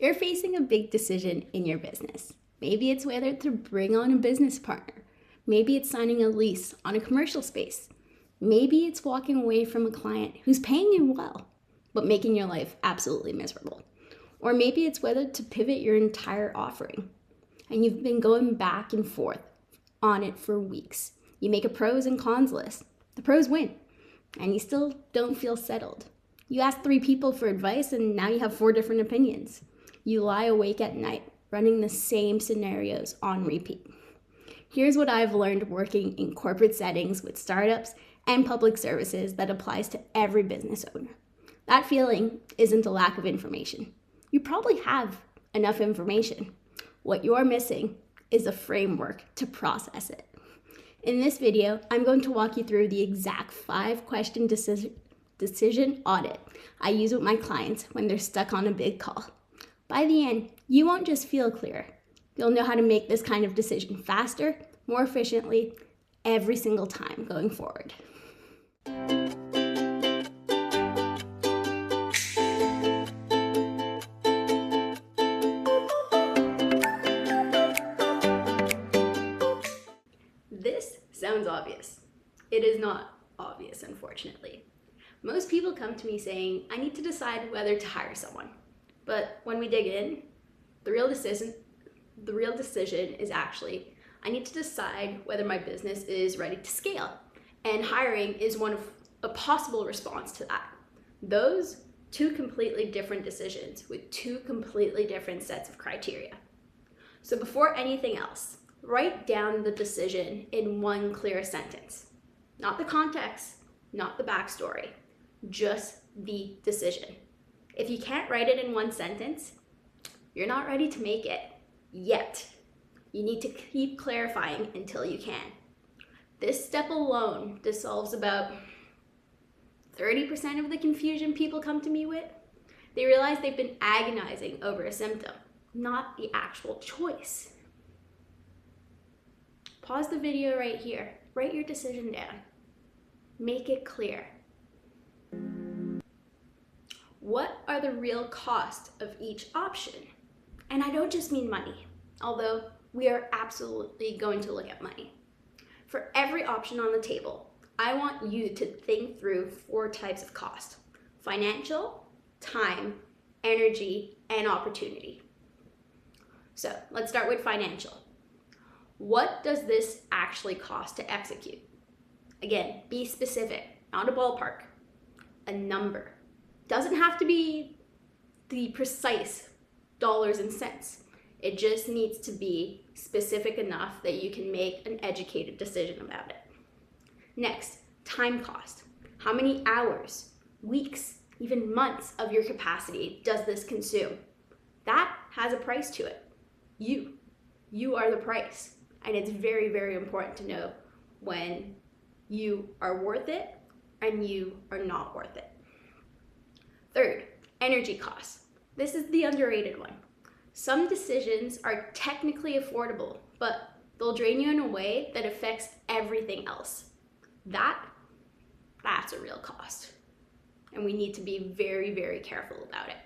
You're facing a big decision in your business. Maybe it's whether to bring on a business partner. Maybe it's signing a lease on a commercial space. Maybe it's walking away from a client who's paying you well, but making your life absolutely miserable. Or maybe it's whether to pivot your entire offering. And you've been going back and forth on it for weeks. You make a pros and cons list. The pros win, and you still don't feel settled. You ask 3 people for advice, and now you have 4 different opinions. You lie awake at night, running the same scenarios on repeat. Here's what I've learned working in corporate settings with startups and public services that applies to every business owner. That feeling isn't a lack of information. You probably have enough information. What you're missing is a framework to process it. In this video, I'm going to walk you through the exact 5-question decision audit I use with my clients when they're stuck on a big call. By the end, you won't just feel clearer. You'll know how to make this kind of decision faster, more efficiently, every single time going forward. This sounds obvious. It is not obvious, unfortunately. Most people come to me saying, I need to decide whether to hire someone. But when we dig in, the real decision is actually, I need to decide whether my business is ready to scale. And hiring is one of a possible response to that. Those 2 completely different decisions with 2 completely different sets of criteria. So before anything else, write down the decision in one clear sentence. Not the context, not the backstory, just the decision. If you can't write it in one sentence, you're not ready to make it yet. You need to keep clarifying until you can. This step alone dissolves about 30% of the confusion people come to me with. They realize they've been agonizing over a symptom, not the actual choice. Pause the video right here. Write your decision down. Make it clear. What are the real costs of each option? And I don't just mean money, although we are absolutely going to look at money. For every option on the table, I want you to think through 4 types of cost: financial, time, energy, and opportunity. So let's start with financial. What does this actually cost to execute? Again, be specific, not a ballpark, a number. Doesn't have to be the precise dollars and cents. It just needs to be specific enough that you can make an educated decision about it. Next, time cost. How many hours, weeks, even months of your capacity does this consume? That has a price to it. You are the price. And it's very, very important to know when you are worth it and you are not worth it. Third, energy costs. This is the underrated one. Some decisions are technically affordable, but they'll drain you in a way that affects everything else. That's a real cost. And we need to be very, very careful about it.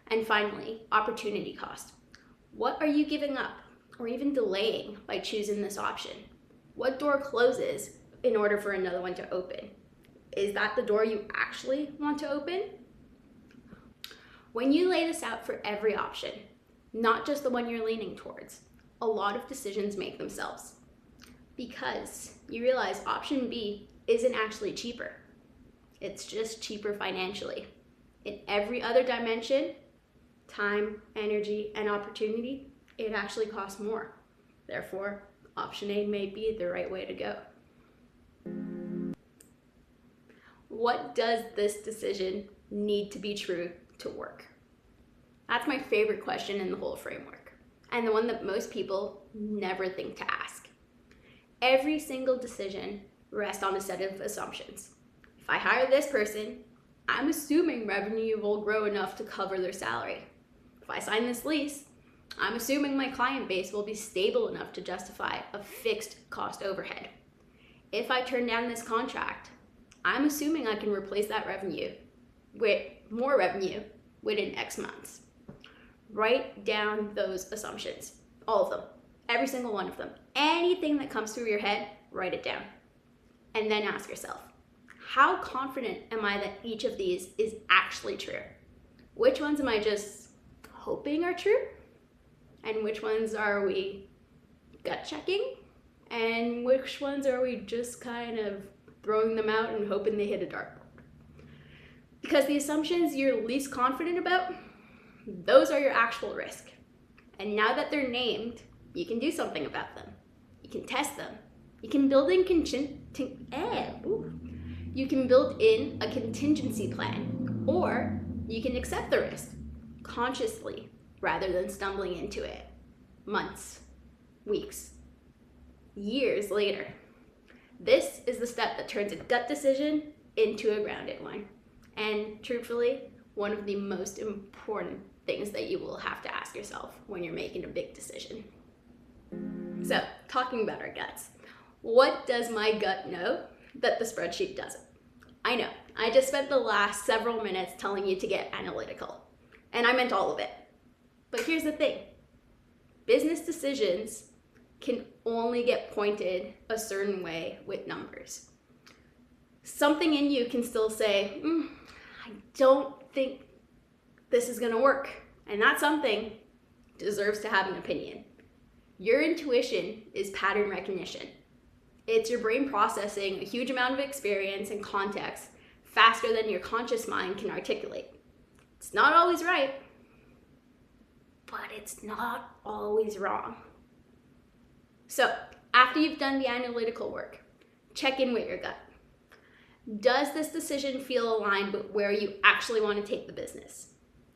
And finally, opportunity cost. What are you giving up or even delaying by choosing this option? What door closes in order for another one to open? Is that the door you actually want to open? When you lay this out for every option, not just the one you're leaning towards, a lot of decisions make themselves, because you realize option B isn't actually cheaper. It's just cheaper financially. In every other dimension, time, energy, and opportunity, it actually costs more. Therefore, option A may be the right way to go. What does this decision need to be true to work? That's my favorite question in the whole framework, and the one that most people never think to ask. Every single decision rests on a set of assumptions. If I hire this person, I'm assuming revenue will grow enough to cover their salary. If I sign this lease, I'm assuming my client base will be stable enough to justify a fixed cost overhead. If I turn down this contract, I'm assuming I can replace that revenue with more revenue within X months. Write down those assumptions, all of them, every single one of them. Anything that comes through your head, write it down. And then ask yourself, how confident am I that each of these is actually true? Which ones am I just hoping are true? And which ones are we gut checking? And which ones are we just kind of throwing them out and hoping they hit a dartboard? Because the assumptions you're least confident about, those are your actual risk. And now that they're named, you can do something about them. You can test them. You can build in a contingency plan, or you can accept the risk consciously rather than stumbling into it months, weeks, years later. This is the step that turns a gut decision into a grounded one. And truthfully, one of the most important things that you will have to ask yourself when you're making a big decision. So, talking about our guts, what does my gut know that the spreadsheet doesn't? I know, I just spent the last several minutes telling you to get analytical, and I meant all of it. But here's the thing, business decisions can only get pointed a certain way with numbers. Something in you can still say, I don't think this is gonna work. And that something deserves to have an opinion. Your intuition is pattern recognition. It's your brain processing a huge amount of experience and context faster than your conscious mind can articulate. It's not always right, but it's not always wrong. So, after you've done the analytical work, check in with your gut. Does this decision feel aligned with where you actually want to take the business?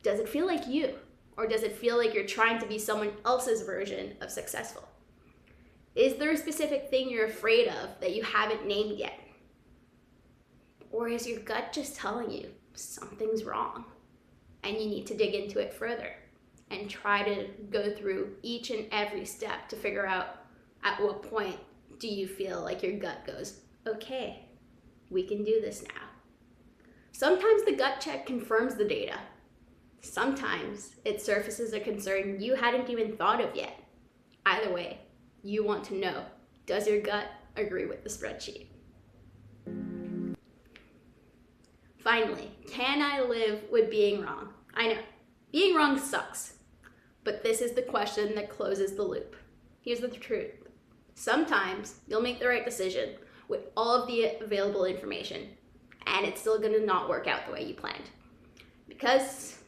Does it feel like you? Or does it feel like you're trying to be someone else's version of successful? Is there a specific thing you're afraid of that you haven't named yet? Or is your gut just telling you something's wrong and you need to dig into it further and try to go through each and every step to figure out at what point do you feel like your gut goes, okay, we can do this now. Sometimes the gut check confirms the data. Sometimes it surfaces a concern you hadn't even thought of yet. Either way, you want to know, does your gut agree with the spreadsheet? Finally, can I live with being wrong? I know, being wrong sucks, but this is the question that closes the loop. Here's the truth. Sometimes you'll make the right decision with all of the available information, and it's still gonna not work out the way you planned. Because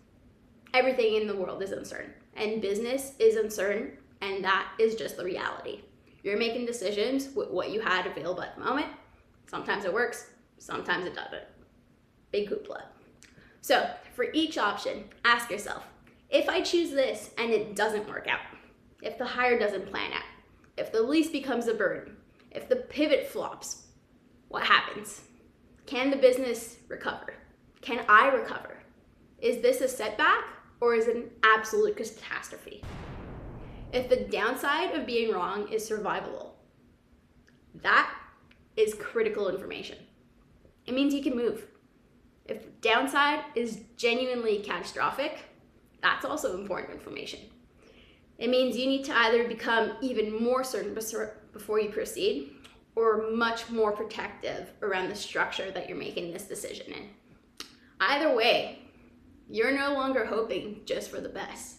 everything in the world is uncertain, and business is uncertain, and that is just the reality. You're making decisions with what you had available at the moment. Sometimes it works, sometimes it doesn't. Big hoopla. So for each option, ask yourself, if I choose this and it doesn't work out, if the hire doesn't plan out, if the lease becomes a burden, if the pivot flops, what happens? Can the business recover? Can I recover? Is this a setback or is it an absolute catastrophe? If the downside of being wrong is survivable, that is critical information. It means you can move. If the downside is genuinely catastrophic, that's also important information. It means you need to either become even more certain before you proceed, or much more protective around the structure that you're making this decision in. Either way, you're no longer hoping just for the best.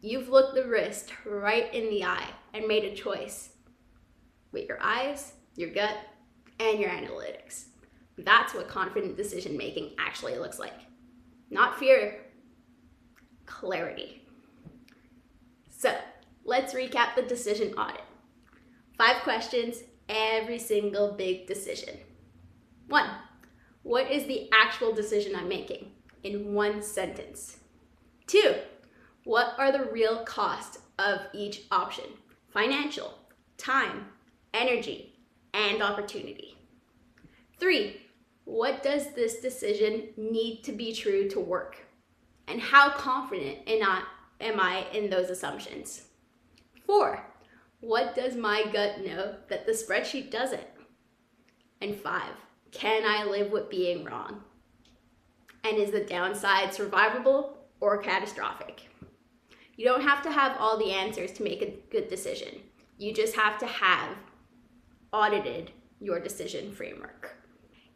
You've looked the risk right in the eye and made a choice with your eyes, your gut, and your analytics. That's what confident decision making actually looks like. Not fear, clarity. So let's recap the decision audit. 5 questions, every single big decision. 1, what is the actual decision I'm making? In 1 sentence. 2, what are the real costs of each option? Financial, time, energy, and opportunity. 3, what does this decision need to be true to work? And how confident am I in those assumptions? 4, what does my gut know that the spreadsheet doesn't? And 5, can I live with being wrong? And is the downside survivable or catastrophic? You don't have to have all the answers to make a good decision. You just have to have audited your decision framework.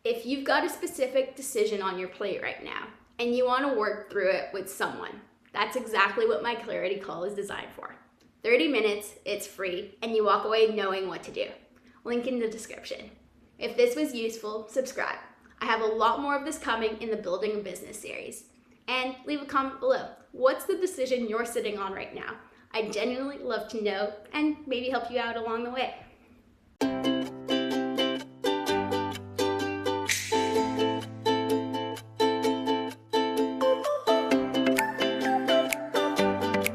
If you've got a specific decision on your plate right now and you want to work through it with someone, that's exactly what my clarity call is designed for. 30 minutes, it's free, and you walk away knowing what to do. Link in the description. If this was useful, subscribe. I have a lot more of this coming in the Building a Business series. And leave a comment below. What's the decision you're sitting on right now? I genuinely love to know and maybe help you out along the way.